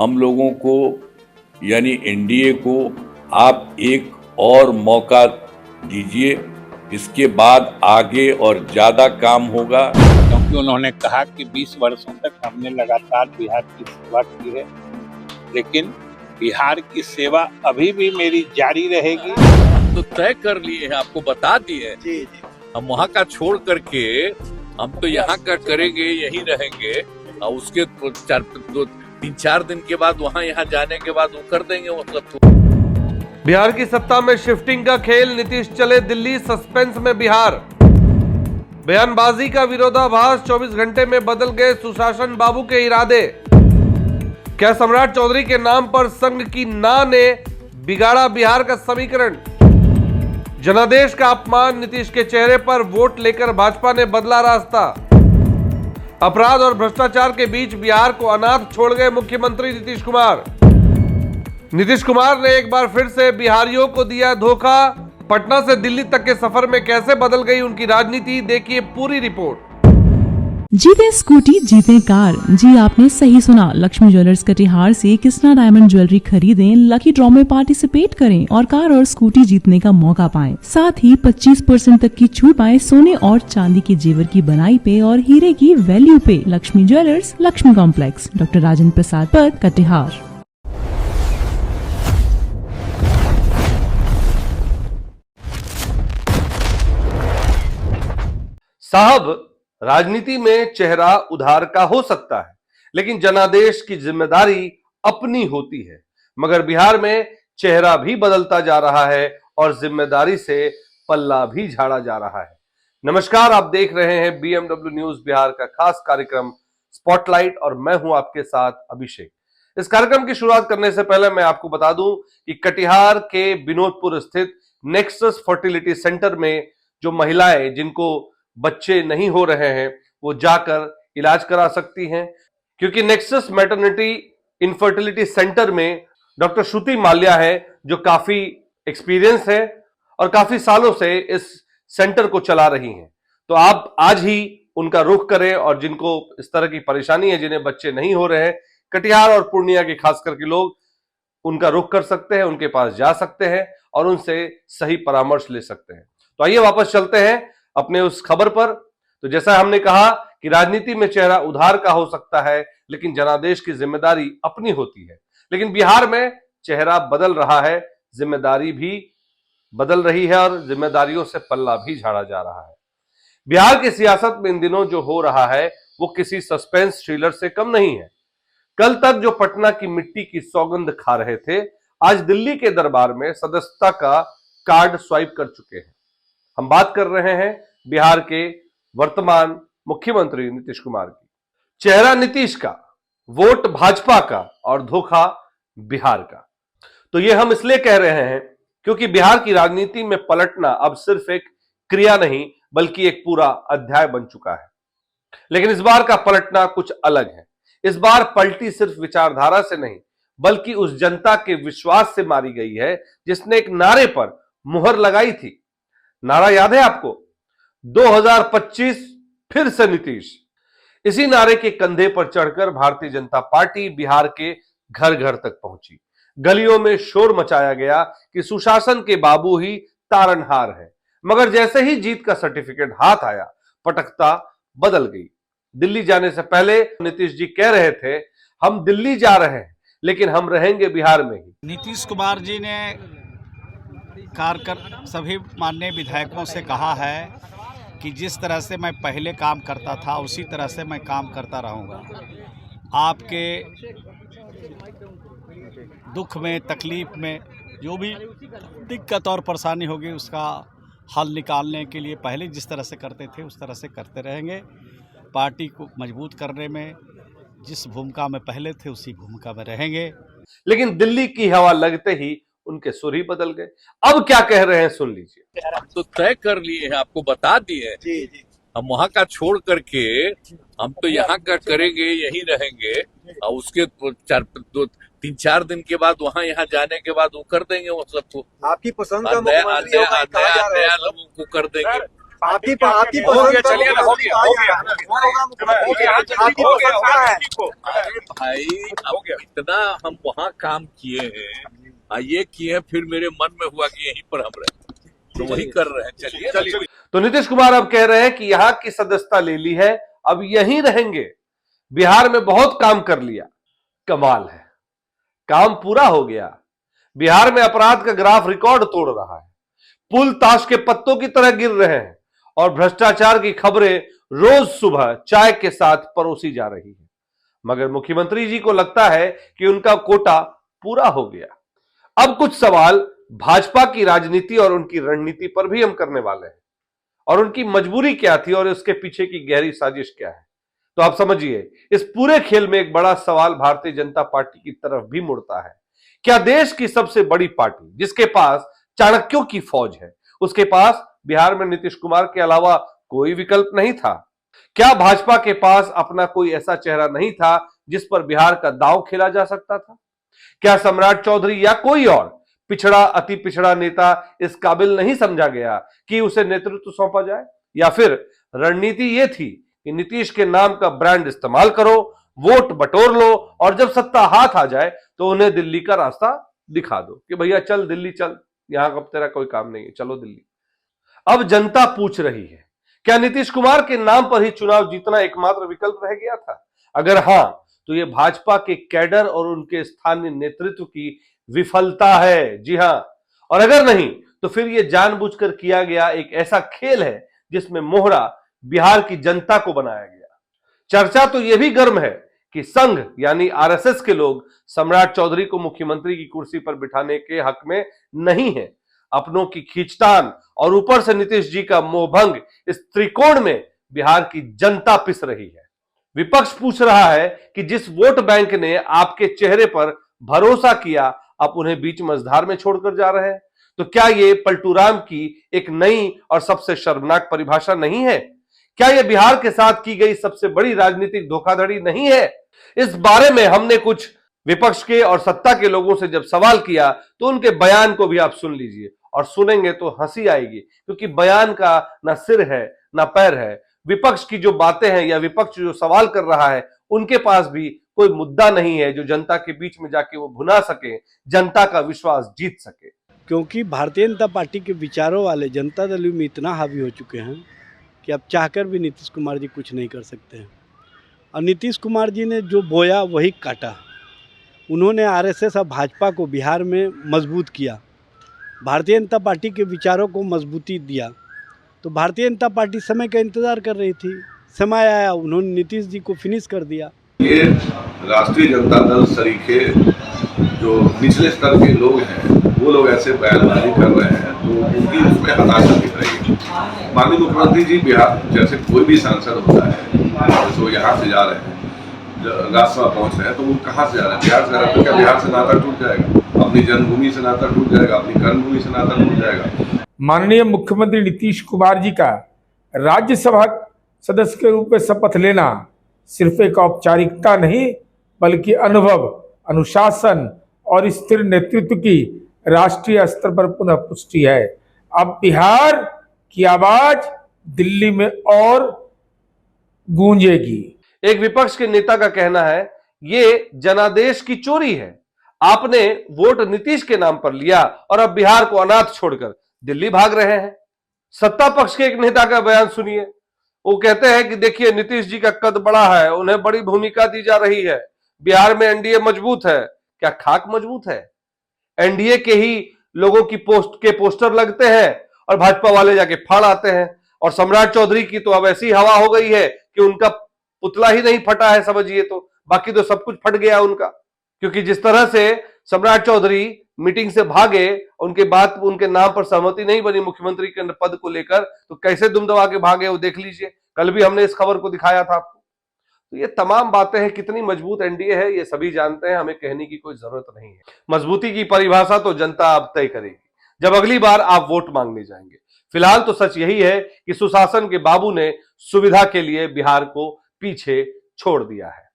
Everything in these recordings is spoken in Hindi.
हम लोगों को यानी एनडीए को आप एक और मौका दीजिए, इसके बाद आगे और ज्यादा काम होगा। क्योंकि उन्होंने कहा कि 20 वर्षों तक हमने लगातार बिहार की सेवा की है, लेकिन बिहार की सेवा अभी भी मेरी जारी रहेगी। तो तय कर लिए हैं, आपको बता दिए जी। हम वहाँ का छोड़ करके हम तो यहाँ का करेंगे, यही रहेंगे और उसके 3-4 दिन के बाद वहाँ यहाँ जाने के बाद वो कर देंगे वो सब। बिहार की सत्ता में शिफ्टिंग का खेल, नीतीश चले दिल्ली, सस्पेंस में बिहार। बयानबाजी का विरोधाभास, 24 घंटे में बदल गए सुशासन बाबू के इरादे। क्या सम्राट चौधरी के नाम पर संघ की ना ने बिगाड़ा बिहार का समीकरण? जनादेश का अपमान, नीतीश के चेहरे पर वोट लेकर भाजपा ने बदला रास्ता। अपराध और भ्रष्टाचार के बीच बिहार को अनाथ छोड़ गए मुख्यमंत्री नीतीश कुमार। नीतीश कुमार ने एक बार फिर से बिहारियों को दिया धोखा। पटना से दिल्ली तक के सफर में कैसे बदल गई उनकी राजनीति, देखिए पूरी रिपोर्ट। जीते स्कूटी जीते कार। जी आपने सही सुना, लक्ष्मी ज्वेलर्स कटिहार से कृष्णा डायमंड ज्वेलरी खरीदें, लकी ड्रॉ में पार्टिसिपेट करें और कार और स्कूटी जीतने का मौका पाएं। साथ ही 25% तक की छूट पाएं सोने और चांदी के जेवर की बनाई पे और हीरे की वैल्यू पे। Lakshmi jewellers, Lakshmi complex, doctor Rajendra Prasad Path, Katihar. साहब, राजनीति में चेहरा उधार का हो सकता है, लेकिन जनादेश की जिम्मेदारी अपनी होती है। मगर बिहार में चेहरा भी बदलता जा रहा है और जिम्मेदारी से पल्ला भी झाड़ा जा रहा है। नमस्कार, आप देख रहे हैं BMW न्यूज बिहार का खास कार्यक्रम स्पॉटलाइट और मैं हूं आपके साथ अभिषेक। इस कार्यक्रम की शुरुआत करने से पहले मैं आपको बता दूं कि कटिहार के विनोदपुर स्थित नेक्सस फर्टिलिटी सेंटर में जो महिलाएं जिनको बच्चे नहीं हो रहे हैं वो जाकर इलाज करा सकती हैं, क्योंकि नेक्सस मैटरनिटी इनफर्टिलिटी सेंटर में डॉक्टर श्रुति माल्या है जो काफी एक्सपीरियंस है और काफी सालों से इस सेंटर को चला रही हैं। तो आप आज ही उनका रुख करें और जिनको इस तरह की परेशानी है, जिन्हें बच्चे नहीं हो रहे हैं, कटिहार और पूर्णिया के खास करके लोग उनका रुख कर सकते हैं, उनके पास जा सकते हैं और उनसे सही परामर्श ले सकते हैं। तो आइए वापस चलते हैं अपने उस खबर पर। तो जैसा हमने कहा कि राजनीति में चेहरा उधार का हो सकता है, लेकिन जनादेश की जिम्मेदारी अपनी होती है। लेकिन बिहार में चेहरा बदल रहा है, जिम्मेदारी भी बदल रही है और जिम्मेदारियों से पल्ला भी झाड़ा जा रहा है। बिहार की सियासत में इन दिनों जो हो रहा है वो किसी सस्पेंस थ्रिलर से कम नहीं है। कल तक जो पटना की मिट्टी की सौगंध खा रहे थे, आज दिल्ली के दरबार में सदस्यता का कार्ड स्वाइप कर चुके हैं। हम बात कर रहे हैं बिहार के वर्तमान मुख्यमंत्री नीतीश कुमार की। चेहरा नीतीश का, वोट भाजपा का और धोखा बिहार का। तो ये हम इसलिए कह रहे हैं क्योंकि बिहार की राजनीति में पलटना अब सिर्फ एक क्रिया नहीं बल्कि एक पूरा अध्याय बन चुका है। लेकिन इस बार का पलटना कुछ अलग है। इस बार पलटी सिर्फ विचारधारा से नहीं बल्कि उस जनता के विश्वास से मारी गई है जिसने एक नारे पर मुहर लगाई थी। नारा याद है आपको? 2025 फिर से नीतीश। इसी नारे के कंधे पर चढ़कर भारतीय जनता पार्टी बिहार के घर घर तक पहुंची। गलियों में शोर मचाया गया कि सुशासन के बाबू ही तारनहार है। मगर जैसे ही जीत का सर्टिफिकेट हाथ आया, पटकता बदल गई। दिल्ली जाने से पहले नीतीश जी कह रहे थे, हम दिल्ली जा रहे हैं लेकिन हम रहेंगे बिहार में ही। नीतीश कुमार जी ने सभी माननीय विधायकों से कहा है कि जिस तरह से मैं पहले काम करता था उसी तरह से मैं काम करता रहूँगा। आपके दुख में, तकलीफ में जो भी दिक्कत और परेशानी होगी उसका हल निकालने के लिए पहले जिस तरह से करते थे उस तरह से करते रहेंगे। पार्टी को मजबूत करने में जिस भूमिका में पहले थे उसी भूमिका में रहेंगे। लेकिन दिल्ली की हवा लगते ही उनके सुर ही बदल गए। अब क्या कह रहे हैं सुन लीजिए। तो तय कर लिए हैं, आपको बता दिए जी। हम वहाँ का छोड़ करके हम तो यहाँ का करेंगे, यही रहेंगे और उसके 3-4 दिन के बाद वहाँ यहाँ जाने के बाद वो कर देंगे वो सबको। आपकी पसंद का नया लोगों को कर देंगे। आपकी चलिए ना, हो गया। अरे भाई, अब इतना हम वहाँ काम किए हैं, ये किए हैं, फिर मेरे मन में हुआ कि यहीं पर हम रहे, तो वही कर रहे हैं। चलिए। तो नीतीश कुमार अब कह रहे हैं कि यहां की सदस्यता ले ली है, अब यहीं रहेंगे, बिहार में बहुत काम कर लिया। कमाल है, काम पूरा हो गया। बिहार में अपराध का ग्राफ रिकॉर्ड तोड़ रहा है, पुल ताश के पत्तों की तरह गिर रहे हैं और भ्रष्टाचार की खबरें रोज सुबह चाय के साथ परोसी जा रही है। मगर मुख्यमंत्री जी को लगता है कि उनका कोटा पूरा हो गया। अब कुछ सवाल भाजपा की राजनीति और उनकी रणनीति पर भी हम करने वाले हैं, और उनकी मजबूरी क्या थी और उसके पीछे की गहरी साजिश क्या है। तो आप समझिए, इस पूरे खेल में एक बड़ा सवाल भारतीय जनता पार्टी की तरफ भी मुड़ता है। क्या देश की सबसे बड़ी पार्टी, जिसके पास चाणक्यों की फौज है, उसके पास बिहार में नीतीश कुमार के अलावा कोई विकल्प नहीं था? क्या भाजपा के पास अपना कोई ऐसा चेहरा नहीं था जिस पर बिहार का दांव खेला जा सकता था? क्या सम्राट चौधरी या कोई और पिछड़ा, अति पिछड़ा नेता इस काबिल नहीं समझा गया कि उसे नेतृत्व सौंपा जाए? या फिर रणनीति यह थी कि नीतीश के नाम का ब्रांड इस्तेमाल करो, वोट बटोर लो, और जब सत्ता हाथ आ जाए तो उन्हें दिल्ली का रास्ता दिखा दो कि भैया चल दिल्ली चल, यहां अब तेरा कोई काम नहीं है, चलो दिल्ली। अब जनता पूछ रही है, क्या नीतीश कुमार के नाम पर ही चुनाव जीतना एकमात्र विकल्प रह गया था? अगर हां, तो यह भाजपा के कैडर और उनके स्थानीय नेतृत्व की विफलता है। जी हां, और अगर नहीं तो फिर यह जानबूझकर किया गया एक ऐसा खेल है जिसमें मोहरा बिहार की जनता को बनाया गया। चर्चा तो यह भी गर्म है कि संघ यानी आरएसएस के लोग सम्राट चौधरी को मुख्यमंत्री की कुर्सी पर बिठाने के हक में नहीं है। अपनों की खींचतान और ऊपर से नीतीश जी का मोहभंग, इस त्रिकोण में बिहार की जनता पिस रही है। विपक्ष पूछ रहा है कि जिस वोट बैंक ने आपके चेहरे पर भरोसा किया, आप उन्हें बीच मझधार में छोड़कर जा रहे हैं। तो क्या ये पलटूराम की एक नई और सबसे शर्मनाक परिभाषा नहीं है? क्या यह बिहार के साथ की गई सबसे बड़ी राजनीतिक धोखाधड़ी नहीं है? इस बारे में हमने कुछ विपक्ष के और सत्ता के लोगों से जब सवाल किया तो उनके बयान को भी आप सुन लीजिए, और सुनेंगे तो हंसी आएगी, क्योंकि बयान का ना सिर है ना पैर है। विपक्ष की जो बातें हैं या विपक्ष जो सवाल कर रहा है, उनके पास भी कोई मुद्दा नहीं है जो जनता के बीच में जाके वो भुना सके, जनता का विश्वास जीत सके। क्योंकि भारतीय जनता पार्टी के विचारों वाले जनता दल में इतना हावी हो चुके हैं कि अब चाहकर भी नीतीश कुमार जी कुछ नहीं कर सकते हैं। और नीतीश कुमार जी ने जो बोया वही काटा। उन्होंने आरएसएस और भाजपा को बिहार में मजबूत किया, भारतीय जनता पार्टी के विचारों को मजबूती दिया। तो भारतीय जनता पार्टी समय का इंतज़ार कर रही थी, समय आया, उन्होंने नीतीश जी को फिनिश कर दिया। ये राष्ट्रीय जनता दल सरीखे जो निचले स्तर के लोग हैं, वो लोग ऐसे बयानबाजी कर रहे हैं तो उनकी उसमें हताशा दिख रही है। माननीय मुख्यमंत्री जी बिहार जैसे कोई भी सांसद होता है, जैसे वो यहाँ से जा रहे हैं, राज्यसभा पहुँच रहे हैं, तो वो कहाँ से जा रहे हैं? बिहार से जा रहे हैं। तो क्या बिहार से नाता टूट जाएगा? अपनी जन्मभूमि से नाता टूट जाएगा? अपनी कर्मभूमि से नाता टूट जाएगा? माननीय मुख्यमंत्री नीतीश कुमार जी का राज्यसभा सदस्य के रूप में शपथ लेना सिर्फ एक औपचारिकता नहीं, बल्कि अनुभव, अनुशासन और स्थिर नेतृत्व की राष्ट्रीय स्तर पर पुनः पुष्टि है। अब बिहार की आवाज दिल्ली में और गूंजेगी। एक विपक्ष के नेता का कहना है, ये जनादेश की चोरी है। आपने वोट नीतीश के नाम पर लिया और अब बिहार को अनाथ छोड़कर दिल्ली भाग रहे हैं। सत्ता पक्ष के एक नेता का बयान सुनिए। वो कहते हैं कि देखिए, नीतीश जी का कद बड़ा है, उन्हें बड़ी भूमिका दी जा रही है, बिहार में एनडीए मजबूत है। क्या खाक मजबूत है? एनडीए के ही लोगों की पोस्टर लगते हैं और भाजपा वाले जाके फाड़ आते हैं। और सम्राट चौधरी की तो अब ऐसी हवा हो गई है कि उनका पुतला ही नहीं फटा है, समझिए, तो बाकी तो सब कुछ फट गया उनका। क्योंकि जिस तरह से सम्राट चौधरी मीटिंग से भागे, उनके बाद उनके नाम पर सहमति नहीं बनी मुख्यमंत्री के पद को लेकर, तो कैसे दुम दबा के भागे वो देख लीजिए। कल भी हमने इस खबर को दिखाया था आपको। तो ये तमाम बातें हैं, कितनी मजबूत एनडीए है ये सभी जानते हैं, हमें कहने की कोई जरूरत नहीं है। मजबूती की परिभाषा तो जनता अब तय करेगी जब अगली बार आप वोट मांगने जाएंगे। फिलहाल तो सच यही है कि सुशासन के बाबू ने सुविधा के लिए बिहार को पीछे छोड़ दिया है।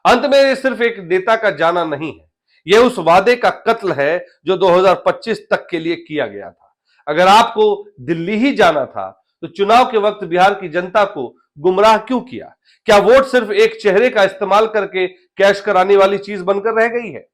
अंत में ये सिर्फ एक नेता का जाना नहीं है, यह उस वादे का कत्ल है जो 2025 तक के लिए किया गया था। अगर आपको दिल्ली ही जाना था तो चुनाव के वक्त बिहार की जनता को गुमराह क्यों किया? क्या वोट सिर्फ एक चेहरे का इस्तेमाल करके कैश कराने वाली चीज बनकर रह गई है?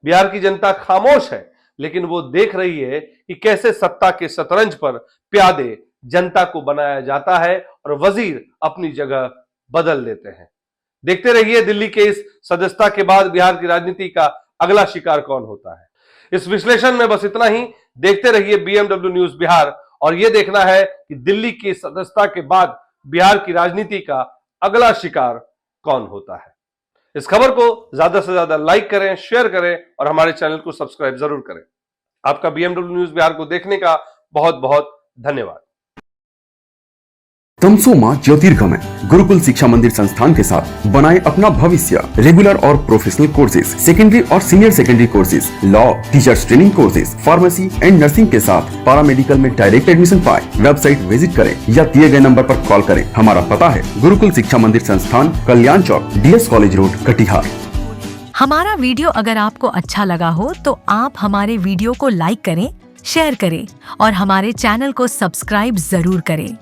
बिहार की जनता खामोश है, लेकिन वो देख रही है कि कैसे सत्ता के शतरंज पर प्यादे जनता को बनाया जाता है और वजीर अपनी जगह बदल देते हैं। देखते रहिए दिल्ली के इस सदस्यता के बाद बिहार की राजनीति का अगला शिकार कौन होता है। इस विश्लेषण में बस इतना ही। देखते रहिए BMW न्यूज बिहार, और यह देखना है कि दिल्ली की सदस्यता के बाद बिहार की राजनीति का अगला शिकार कौन होता है। इस खबर को ज्यादा से ज्यादा लाइक करें, शेयर करें और हमारे चैनल को सब्सक्राइब जरूर करें। आपका BMW न्यूज बिहार को देखने का बहुत बहुत धन्यवाद। तमसोमा ज्योतिर्गमय गुरुकुल शिक्षा मंदिर संस्थान के साथ बनाए अपना भविष्य। रेगुलर और प्रोफेशनल कोर्सेज, सेकेंडरी और senior secondary courses, law, teachers training courses, pharmacy and nursing के साथ पैरामेडिकल में डायरेक्ट एडमिशन पाए। वेबसाइट विजिट करें या दिए गए नंबर पर कॉल करें। हमारा पता है गुरुकुल शिक्षा मंदिर संस्थान, कल्याण चौक, DS कॉलेज रोड, कटिहार। हमारा वीडियो अगर आपको अच्छा लगा हो तो आप हमारे वीडियो को लाइक करें, शेयर करें और हमारे चैनल को सब्सक्राइब जरूर करें।